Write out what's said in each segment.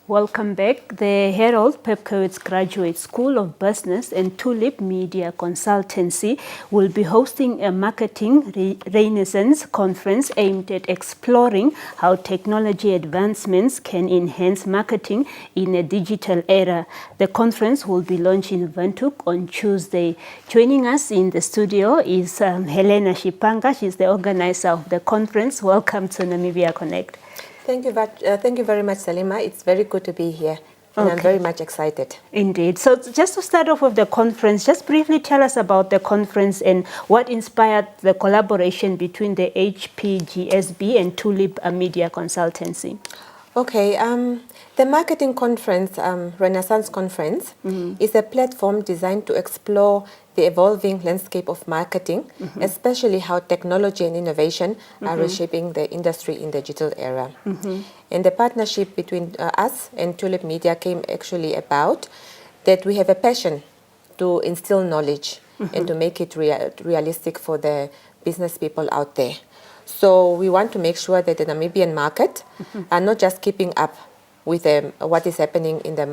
Welcome back. The Harold Pepkowitz Graduate School of Business and Tulip Media Consultancy will be hosting a Marketing Renaissance conference aimed at exploring how technology advancements can enhance marketing in a digital era. The conference will be launched in Windhoek on Tuesday. Joining us in the studio is Helena Shipanga. She's the organizer of the conference. Welcome to Namibia Connect. Thank you very much, Salima. It's very good to be here, and I'm very much excited. Indeed. So just to start off with the conference, just briefly tell us about the conference and what inspired the collaboration between the HPGSB and Tulip Media Consultancy. Okay, the marketing conference, Renaissance Conference, is a platform designed to explore the evolving landscape of marketing, especially how technology and innovation are reshaping the industry in the digital era. And the partnership between us and Tulip Media came actually about that we have a passion to instill knowledge and to make it realistic for the business people out there. So we want to make sure that the Namibian market are not just keeping up with what is happening in the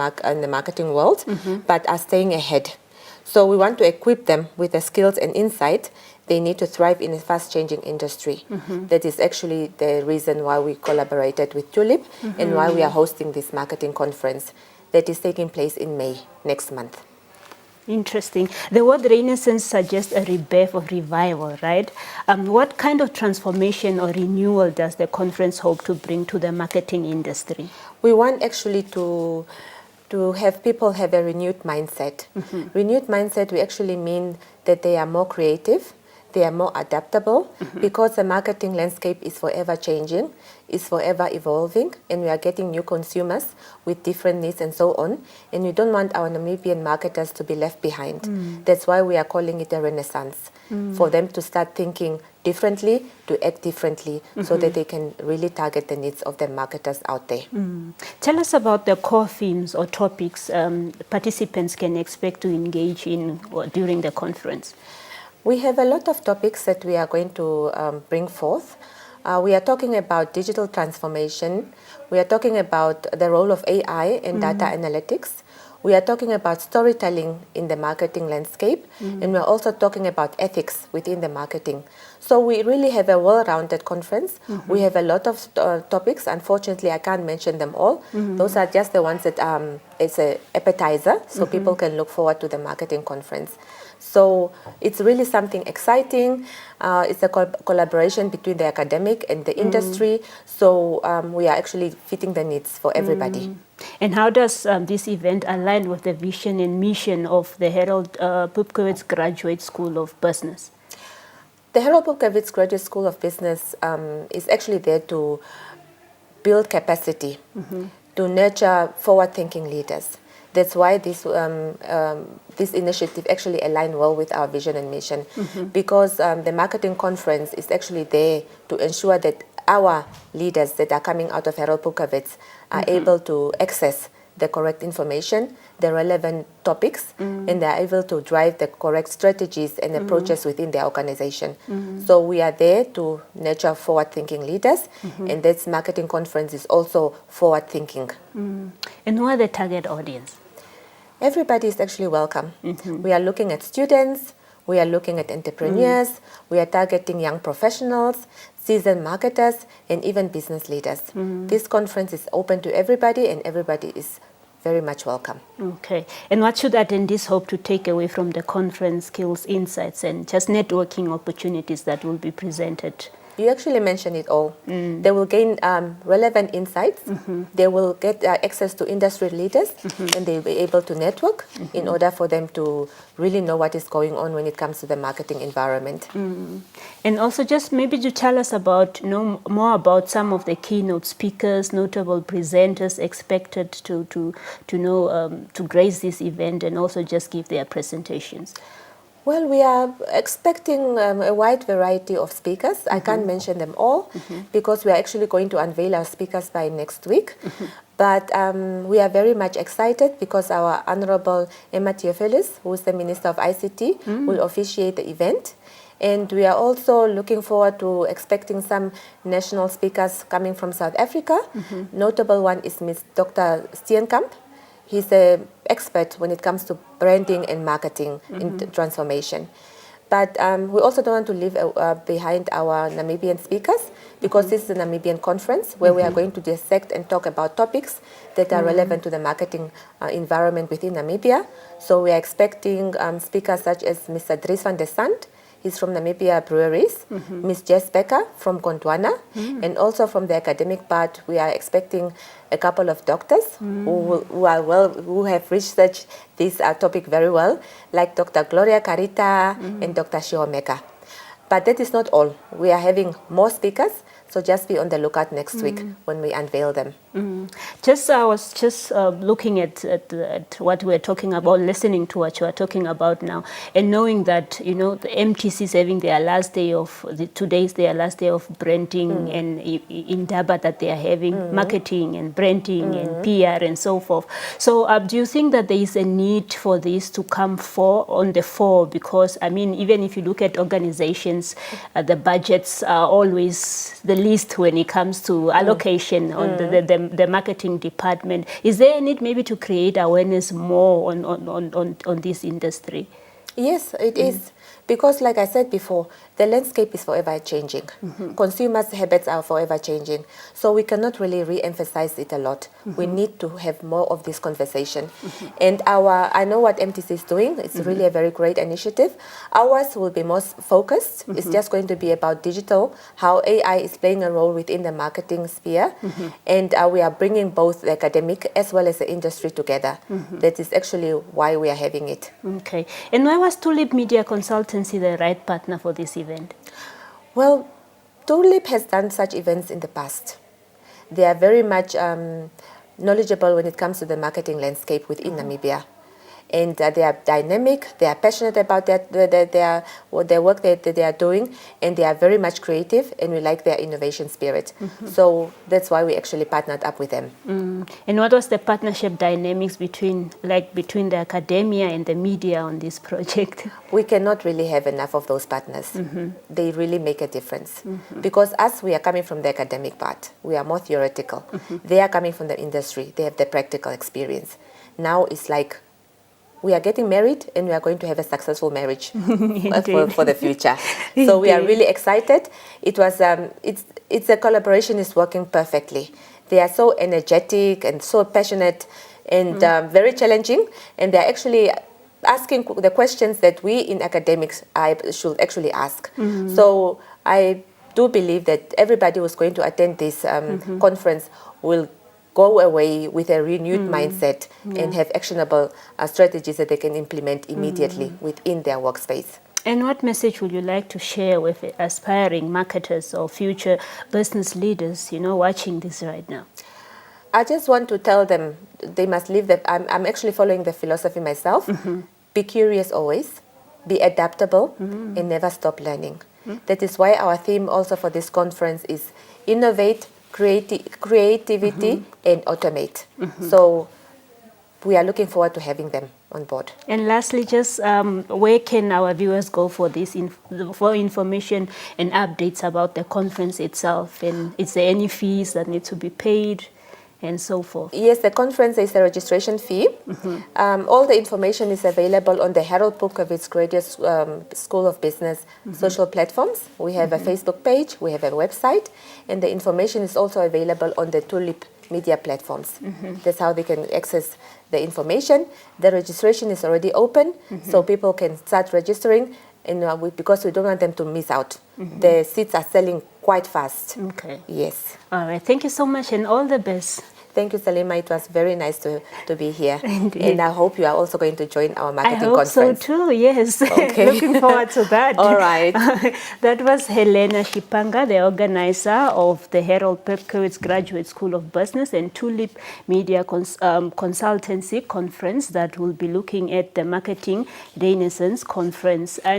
marketing world, but are staying ahead. So we want to equip them with the skills and insight they need to thrive in a fast-changing industry. That is actually the reason why we collaborated with Tulip and why we are hosting this marketing conference that is taking place in May next month. Interesting. The word Renaissance suggests a rebirth or revival, right? What kind of transformation or renewal does the conference hope to bring to the marketing industry? We want actually to have people have a renewed mindset. Renewed mindset, we actually mean that they are more creative, they are more adaptable, because the marketing landscape is forever changing, is forever evolving, and we are getting new consumers with different needs and so on. And we don't want our Namibian marketers to be left behind. That's why we are calling it a renaissance, for them to start thinking differently, to act differently, so that they can really target the needs of the marketers out there. Tell us about the core themes or topics participants can expect to engage in during the conference. We have a lot of topics that we are going to bring forth. We are talking about digital transformation. We are talking about the role of AI and data analytics. We are talking about storytelling in the marketing landscape. And we're also talking about ethics within the marketing. So we really have a well-rounded conference. We have a lot of topics. Unfortunately, I can't mention them all. Those are just the ones that it's an appetizer, so people can look forward to the marketing conference. So it's really something exciting. It's a collaboration between the academic and the industry. So we are actually fitting the needs for everybody. And how does this event align with the vision and mission of the Harold Pepkowitz Graduate School of Business? The Harold Pepkowitz Graduate School of Business is actually there to build capacity, to nurture forward-thinking leaders. That's why this initiative actually aligns well with our vision and mission, because the marketing conference is actually there to ensure that our leaders that are coming out of Harold Pepkowitz are able to access the correct information, the relevant topics, and they're able to drive the correct strategies and approaches within their organization. So we are there to nurture forward-thinking leaders, and this marketing conference is also forward-thinking. And who are the target audience? Everybody is actually welcome. We are looking at students, we are looking at entrepreneurs, we are targeting young professionals, seasoned marketers, and even business leaders. This conference is open to everybody, and everybody is very much welcome. Okay. And what should attendees hope to take away from the conference, skills, insights, and just networking opportunities that will be presented? You actually mentioned it all. They will gain relevant insights. They will get access to industry leaders, and they'll be able to network in order for them to really know what is going on when it comes to the marketing environment. And also just maybe to tell us about, more about some of the keynote speakers, notable presenters expected to grace this event, and also just give their presentations. Well, we are expecting a wide variety of speakers. I can't mention them all because we are actually going to unveil our speakers by next week. But we are very much excited because our Honorable Emma Theophilis, who is the Minister of ICT, will officiate the event. And we are also looking forward to expecting some national speakers coming from South Africa. Notable one is Ms. Dr. Steenkamp. He's an expert when it comes to branding and marketing in transformation. But we also don't want to leave behind our Namibian speakers, because this is a Namibian conference where we are going to dissect and talk about topics that are relevant to the marketing environment within Namibia. So we are expecting speakers such as Mr. Dries van der Sand. He's from Namibia Breweries, Ms. Jess Becker from Gondwana, and also from the academic part, we are expecting a couple of doctors who have researched this topic very well, like Dr. Gloria Carita and Dr. Shiomeka. But that is not all. We are having more speakers, so just be on the lookout next week when we unveil them. I was just looking at what we're talking about, listening to what you are talking about now, and knowing that, you know, the MTC is having their last day of, today's their last day of branding, and in Durban that they are having marketing and branding and PR and so forth. So do you think that there is a need for this to come on the fore? Because, I mean, even if you look at organizations, the budgets are always the least when it comes to allocation on the marketing department. Is there a need maybe to create awareness more on this industry? Yes, it is. Because like I said before, the landscape is forever changing. Consumers' habits are forever changing. So we cannot really re-emphasize it a lot. We need to have more of this conversation. And I know what MTC is doing. It's really a very great initiative. Ours will be more focused. It's just going to be about digital, how AI is playing a role within the marketing sphere. And we are bringing both the academic as well as the industry together. That is actually why we are having it. Okay. And why was Tulip Media Consultancy the right partner for this event? Well, Tulip has done such events in the past. They are very much knowledgeable when it comes to the marketing landscape within Namibia. And they are dynamic, they are passionate about their work that they are doing, and they are very much creative, and we like their innovation spirit. So that's why we actually partnered up with them. And what was the partnership dynamics between the academia and the media on this project? We cannot really have enough of those partners. They really make a difference. Because us, we are coming from the academic part. We are more theoretical. They are coming from the industry. They have the practical experience. Now it's like, we are getting married and we are going to have a successful marriage for the future. So we are really excited. It was it's a collaboration is working perfectly. They are so energetic and so passionate and very challenging, and they are actually asking the questions that we in academics should actually ask. So I do believe that everybody who's going to attend this conference will go away with a renewed mindset and have actionable strategies that they can implement immediately within their workspace. And what message would you like to share with aspiring marketers or future business leaders, you know, watching this right now? I just want to tell them they must live I'm actually following the philosophy myself. Be curious always, be adaptable, and never stop learning. That is why our theme also for this conference is innovate, creativity, and automate. So we are looking forward to having them on board. And lastly, just where can our viewers go for this for information and updates about the conference itself? And is there any fees that need to be paid and so forth? Yes, the conference is a registration fee. All the information is available on the Harold Pupkowitz Graduate School of Business social platforms. We have a Facebook page, we have a website, and the information is also available on the Tulip Media platforms. That's how they can access the information. The registration is already open, so people can start registering, and because we don't want them to miss out. The seats are selling quite fast. Okay. Yes. All right. Thank you so much, and all the best. Thank you, Salima. It was very nice to be here. Indeed. And I hope you are also going to join our marketing conference. I hope so too, yes. Okay. Looking forward to that. All right. That was Helena Shipanga, the organizer of the Harold Pupkowitz Graduate School of Business and Tulip Media Consultancy Conference that will be looking at the Marketing Renaissance Conference.